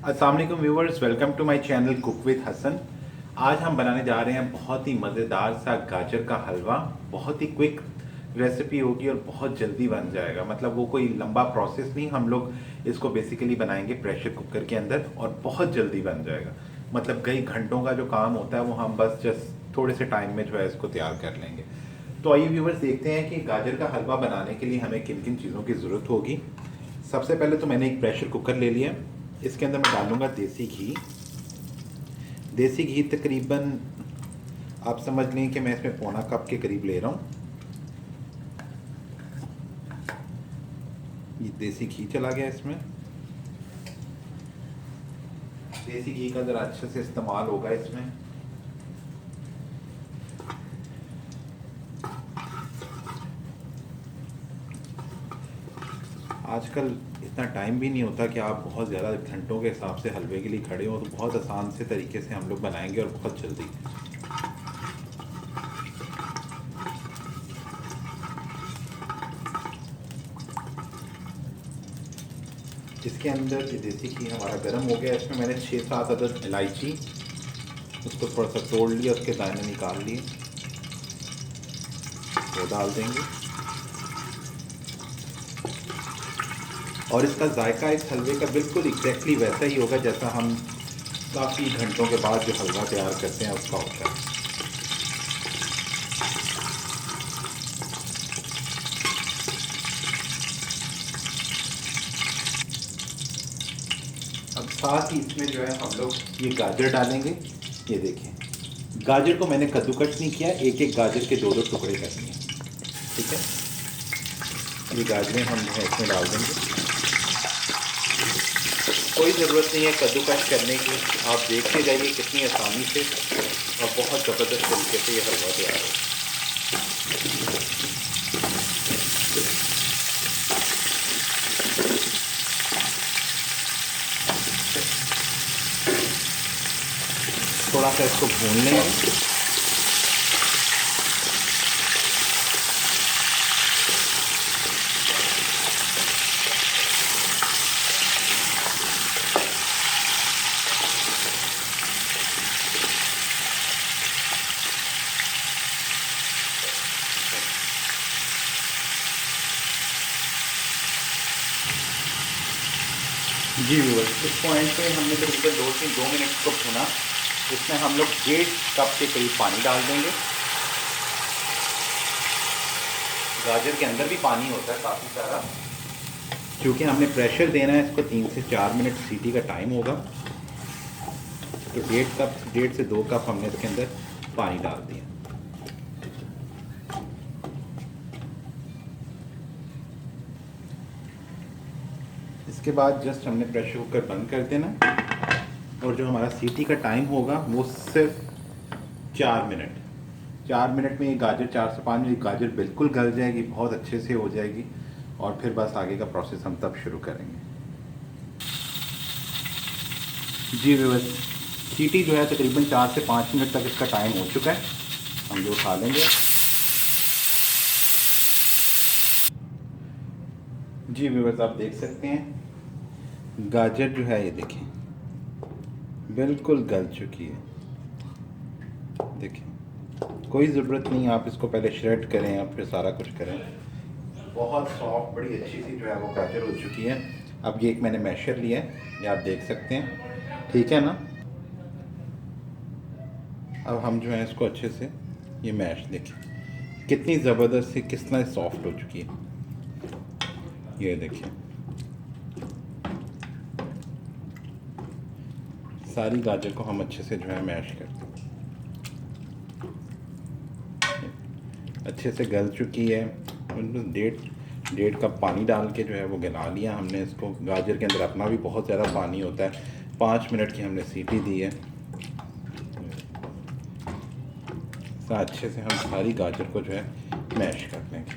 अस्सलाम वालेकुम viewers, welcome to my channel cook with Hasan. आज हम बनाने जा रहे हैं बहुत ही मज़ेदार सा गाजर का हलवा। बहुत ही क्विक रेसिपी होगी और बहुत जल्दी बन जाएगा। मतलब वो कोई लंबा प्रोसेस नहीं, हम लोग इसको बेसिकली बनाएंगे प्रेशर कुकर के अंदर और बहुत जल्दी बन जाएगा। मतलब कई घंटों का जो काम होता है वो हम बस जस्ट थोड़े से टाइम में जो है इसको तैयार कर लेंगे। तो आइए व्यूवर्स देखते हैं कि गाजर का हलवा बनाने के लिए हमें किन किन चीज़ों की ज़रूरत होगी। सबसे पहले तो मैंने एक प्रेशर कुकर ले लिया। इसके अंदर मैं डालूंगा देसी घी। देसी घी तकरीबन आप समझ लें कि मैं इसमें पौना कप के करीब ले रहा हूँ। ये देसी घी चला गया इसमें। देसी घी का ज़रा अच्छे से इस्तेमाल होगा इसमें। आजकल इतना टाइम भी नहीं होता कि आप बहुत ज़्यादा घंटों के हिसाब से हलवे के लिए खड़े हो, तो बहुत आसान से तरीके से हम लोग बनाएंगे और बहुत जल्दी। इसके अंदर ये देसी घी हमारा गर्म हो गया। इसमें मैंने 6-7 अदद इलायची, उसको थोड़ा सा तोड़ लिया, उसके दाने निकाल लिए, वो डाल देंगे। और इसका जायका इस हलवे का बिल्कुल एग्जैक्टली वैसा ही होगा जैसा हम काफ़ी घंटों के बाद जो हलवा तैयार करते हैं उसका होता है। अब साथ ही इसमें जो है हम लोग ये गाजर डालेंगे। ये देखिए, गाजर को मैंने कद्दूकस नहीं किया, एक एक गाजर के 2-2 टुकड़े कर लिए। ठीक है, ये गाजरें हम जो है इसमें डाल देंगे। कोई ज़रूरत नहीं है कद्दूकस करने की, आप देखते जाइए कितनी आसानी से और बहुत ज़बरदस्त तरीके से ये हलवा तैयार है। थोड़ा सा इसको भून लेंगे। जी व्यूअर्स, इस पॉइंट पे हमने तकरीबन 2 मिनट को भुना। इसमें हम लोग 1.5 कप के करीब पानी डाल देंगे। गाजर के अंदर भी पानी होता है काफ़ी सारा, क्योंकि हमने प्रेशर देना है इसको। 3 से 4 मिनट सीटी का टाइम होगा। तो 1.5 से 2 कप हमने इसके अंदर पानी डाल दिया। इसके बाद जस्ट हमने प्रेशर कुकर बंद कर देना और जो हमारा सीटी का टाइम होगा वो सिर्फ 4 मिनट। 4 मिनट में ये गाजर, 4 से 5 मिनट गाजर बिल्कुल गल जाएगी, बहुत अच्छे से हो जाएगी। और फिर बस आगे का प्रोसेस हम तब शुरू करेंगे। जी व्यूअर्स, सीटी जो है तकरीबन 4 से 5 मिनट तक इसका टाइम हो चुका है। हम जो उठा लेंगे। जी व्यूअर्स, आप देख सकते हैं गाजर जो है ये देखें बिल्कुल गल चुकी है। देखिए, कोई ज़रूरत नहीं आप इसको पहले श्रेड करें या फिर सारा कुछ करें। बहुत सॉफ्ट, बड़ी अच्छी सी जो है वो गाजर हो चुकी है। अब ये एक मैंने मैशर लिया है, ये आप देख सकते हैं। ठीक है ना। अब हम जो है इसको अच्छे से ये मैश, देखिए कितनी ज़बरदस्त सी, किस तरह सॉफ्ट हो चुकी है। ये देखिए सारी गाजर को हम अच्छे से जो है मैश करते हैं। अच्छे से गल चुकी है। 1.5 कप पानी डाल के जो है वो गला लिया हमने इसको। गाजर के अंदर अपना भी बहुत ज़्यादा पानी होता है। 5 मिनट की हमने सीटी दी है। अच्छे से हम सारी गाजर को जो है मैश कर लेंगे।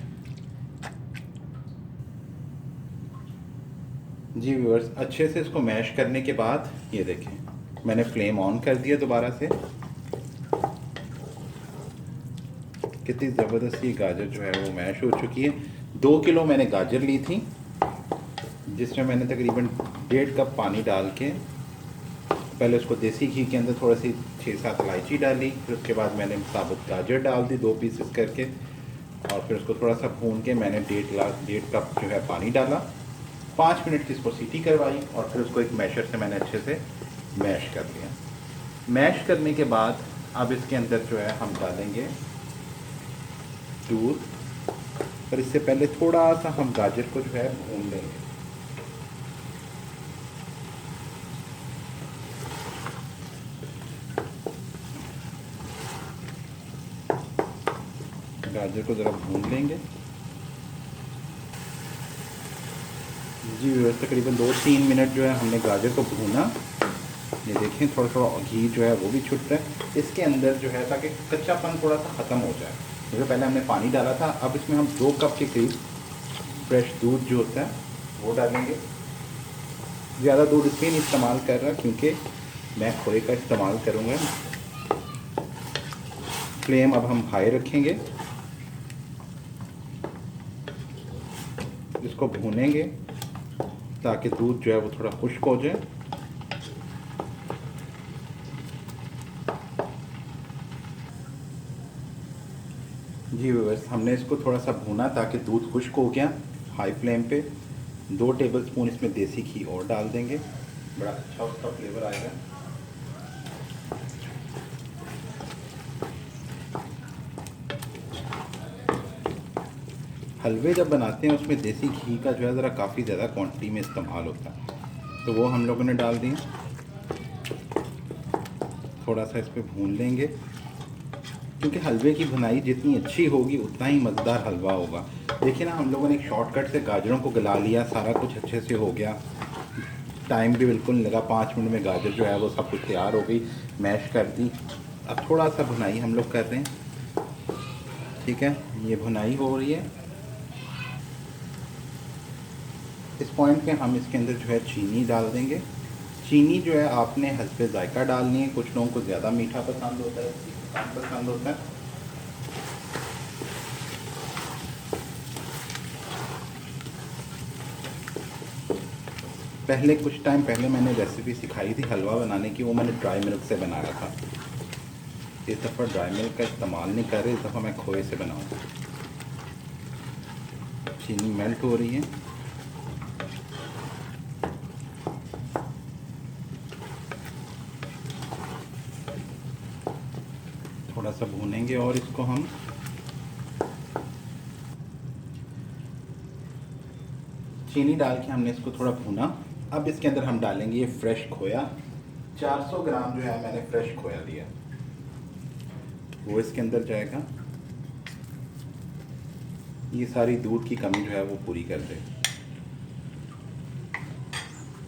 जी व्यूअर्स, अच्छे से इसको मैश करने के बाद ये देखें मैंने फ्लेम ऑन कर दिया दोबारा से। कितनी ज़बरदस्त ये गाजर जो है वो मैश हो चुकी है। 2 किलो मैंने गाजर ली थी, जिसमें मैंने तकरीबन 1.5 कप पानी डाल के पहले उसको देसी घी के अंदर थोड़ी सी 6-7 इलायची डाली, फिर उसके बाद मैंने साबुत गाजर डाल दी 2 पीसेस करके, और फिर उसको थोड़ा सा भून के मैंने 1.5 कप जो है पानी डाला, 5 मिनट की इसको सीटी करवाई, और फिर उसको एक मैशर से मैंने अच्छे से मैश कर लिया। मैश करने के बाद अब इसके अंदर जो है हम डालेंगे दूध, पर इससे पहले थोड़ा सा हम गाजर को जो है भून लेंगे। गाजर को ज़रा भून लेंगे। जी व्यवस्था तकरीबन 2-3 मिनट जो है हमने गाजर को भूना। ये देखें थोड़ा थोड़ा घी जो है वो भी छूट रहा है इसके अंदर जो है, ताकि कच्चापन थोड़ा सा ख़त्म हो जाए। जैसे पहले हमने पानी डाला था, अब इसमें हम 2 कप के करीब फ्रेश दूध जो होता है वो डालेंगे। ज़्यादा दूध इसलिए नहीं इस्तेमाल कर रहा क्योंकि मैं खोए का इस्तेमाल करूँगा। फ्लेम अब हम हाई रखेंगे, इसको भूनेंगे ताकि दूध जो है वो थोड़ा खुश्क हो जाए। जी व्यूअर्स, हमने इसको थोड़ा सा भूना ताकि दूध खुश्क हो गया। हाई फ्लेम पे 2 टेबलस्पून इसमें देसी घी और डाल देंगे, बड़ा अच्छा उसका फ्लेवर आएगा। हलवे जब बनाते हैं उसमें देसी घी का जो है ज़रा काफ़ी ज़्यादा क्वांटिटी में इस्तेमाल होता है, तो वो हम लोगों ने डाल दिया। थोड़ा सा इस पर भून लेंगे, क्योंकि हलवे की भुनाई जितनी अच्छी होगी उतना ही मज़ेदार हलवा होगा। देखिए ना, हम लोगों ने एक शॉर्टकट से गाजरों को गला लिया, सारा कुछ अच्छे से हो गया, टाइम भी बिल्कुल नहीं लगा, 5 मिनट में गाजर जो है वो सब कुछ तैयार हो गई, मैश कर दी। अब थोड़ा सा भुनाई हम लोग कर रहे हैं, ठीक है, ये भुनाई हो रही है। इस पॉइंट पे हम इसके अंदर जो है चीनी डाल देंगे। चीनी जो है आपने हस्बे जायका डालनी है, कुछ लोगों को ज़्यादा मीठा पसंद होता है, कम पसंद होता है। पहले कुछ टाइम पहले मैंने रेसिपी सिखाई थी हलवा बनाने की, वो मैंने ड्राई मिल्क से बनाया था। इस दफ़ा ड्राई मिल्क का इस्तेमाल नहीं कर रहे, इस दफ़ा मैं खोए से बनाऊँगा। चीनी मेल्ट हो रही है, थोड़ा सा भूनेंगे और इसको हम चीनी डाल के हमने इसको थोड़ा भूना। अब इसके अंदर हम डालेंगे ये फ्रेश खोया, 400 ग्राम जो है मैंने फ्रेश खोया लिया, वो इसके अंदर जाएगा। ये सारी दूध की कमी जो है वो पूरी कर दे।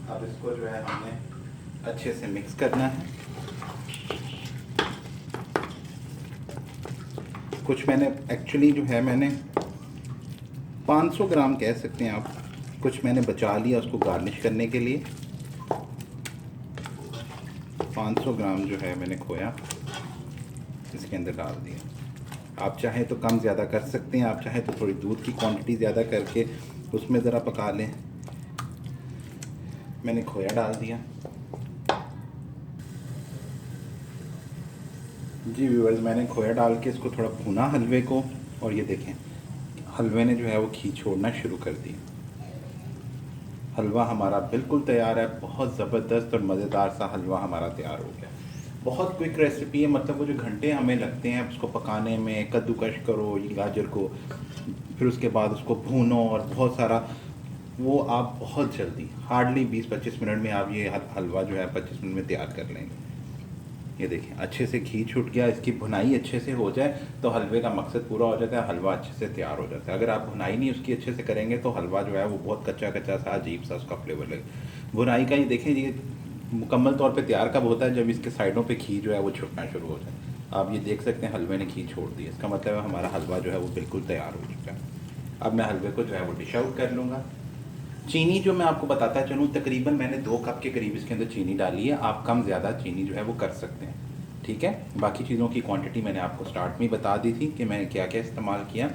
अब इसको जो है हमने अच्छे से मिक्स करना है। कुछ मैंने एक्चुअली जो है मैंने 500 ग्राम कह सकते हैं आप, कुछ मैंने बचा लिया उसको गार्निश करने के लिए। 500 ग्राम जो है मैंने खोया इसके अंदर डाल दिया। आप चाहें तो कम ज़्यादा कर सकते हैं, आप चाहें तो थोड़ी दूध की क्वांटिटी ज़्यादा करके उसमें ज़रा पका लें। मैंने खोया डाल दिया। जी व्यूअर्स, मैंने खोया डाल के इसको थोड़ा भुना हलवे को, और ये देखें हलवे ने जो है वो घी छोड़ना शुरू कर दी। हलवा हमारा बिल्कुल तैयार है, बहुत ज़बरदस्त और मज़ेदार सा हलवा हमारा तैयार हो गया। बहुत क्विक रेसिपी है, मतलब वो जो घंटे हमें लगते हैं उसको पकाने में, कद्दूकश करो ये गाजर को, फिर उसके बाद उसको भूनो और बहुत सारा, वो आप बहुत जल्दी हार्डली 20-25 मिनट में आप ये हलवा जो है 25 मिनट में तैयार कर लेंगे। ये देखिए अच्छे से घी छूट गया, इसकी भुनाई अच्छे से हो जाए तो हलवे का मकसद पूरा हो जाता है, हलवा अच्छे से तैयार हो जाता है। अगर आप भुनाई नहीं उसकी अच्छे से करेंगे तो हलवा जो है वो बहुत कच्चा कच्चा सा अजीब सा उसका फ्लेवर लगे। भुनाई का ये देखें, ये मुकम्मल तौर पे तैयार कब होता है, जब इसके साइडों पे घी जो है वो छूटना शुरू हो जाए। आप ये देख सकते हैं हलवे ने घी छोड़ दिया, इसका मतलब है हमारा हलवा जो है वो बिल्कुल तैयार हो चुका है। अब मैं हलवे को जो है वो डिश आउट कर लूँगा। चीनी जो मैं आपको बताता चलूँ, तकरीबन मैंने 2 कप के करीब इसके अंदर चीनी डाली है। आप कम ज़्यादा चीनी जो है वो कर सकते हैं, ठीक है। बाकी चीज़ों की क्वांटिटी मैंने आपको स्टार्ट में ही बता दी थी कि मैंने क्या क्या इस्तेमाल किया।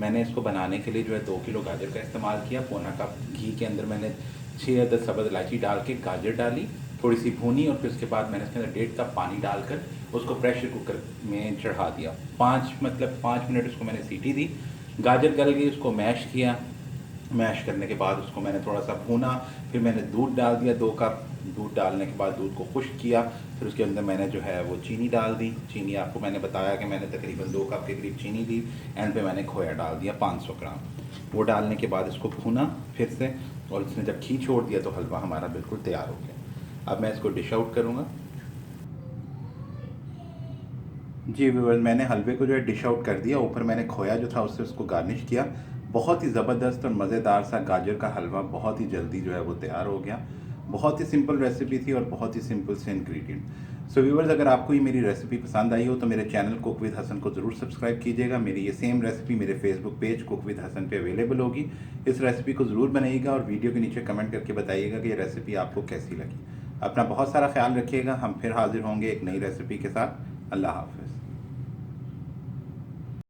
मैंने इसको बनाने के लिए जो है 2 किलो गाजर का इस्तेमाल किया। 1/4 कप घी के अंदर मैंने 6 या 10 सब्ज़ इलायची डाल के गाजर डाली, थोड़ी सी भूनी और फिर उसके बाद मैंने इसके अंदर 1.5 कप पानी डालकर उसको प्रेशर कुकर में चढ़ा दिया। 5 मिनट उसको मैंने सीटी दी। गाजर गल गई, उसको मैश किया। मैश करने के बाद उसको मैंने थोड़ा सा भूना, फिर मैंने दूध डाल दिया 2 कप। दूध डालने के बाद दूध को खुश्क किया, फिर उसके अंदर मैंने जो है वो चीनी डाल दी। चीनी आपको मैंने बताया कि मैंने तकरीबन 2 कप के करीब चीनी दी। एंड पे मैंने खोया डाल दिया 500 ग्राम। वो डालने के बाद इसको भूना फिर से, और इसने जब घी छोड़ दिया तो हलवा हमारा बिल्कुल तैयार हो गया। अब मैं इसको डिश आउट करूँगा। जी व्यूअर्स, मैंने हलवे को जो है डिश आउट कर दिया। ऊपर मैंने खोया जो था उससे उसको गार्निश किया। बहुत ही ज़बरदस्त और मज़ेदार सा गाजर का हलवा बहुत ही जल्दी जो है वो तैयार हो गया। बहुत ही सिंपल रेसिपी थी और बहुत ही सिंपल से इंग्रेडिएंट। सो व्यूअर्स, अगर आपको ये मेरी रेसिपी पसंद आई हो तो मेरे चैनल कुक विद हसन को ज़रूर सब्सक्राइब कीजिएगा। मेरी ये सेम रेसिपी मेरे Facebook page cook with Hasan पे अवेलेबल होगी। इस रेसिपी को ज़रूर बनाइएगा और वीडियो के नीचे कमेंट करके बताइएगा कि ये रेसिपी आपको कैसी लगी। अपना बहुत सारा ख्याल रखिएगा। हम फिर हाजिर होंगे एक नई रेसिपी के साथ। अल्लाह हाफ़िज़।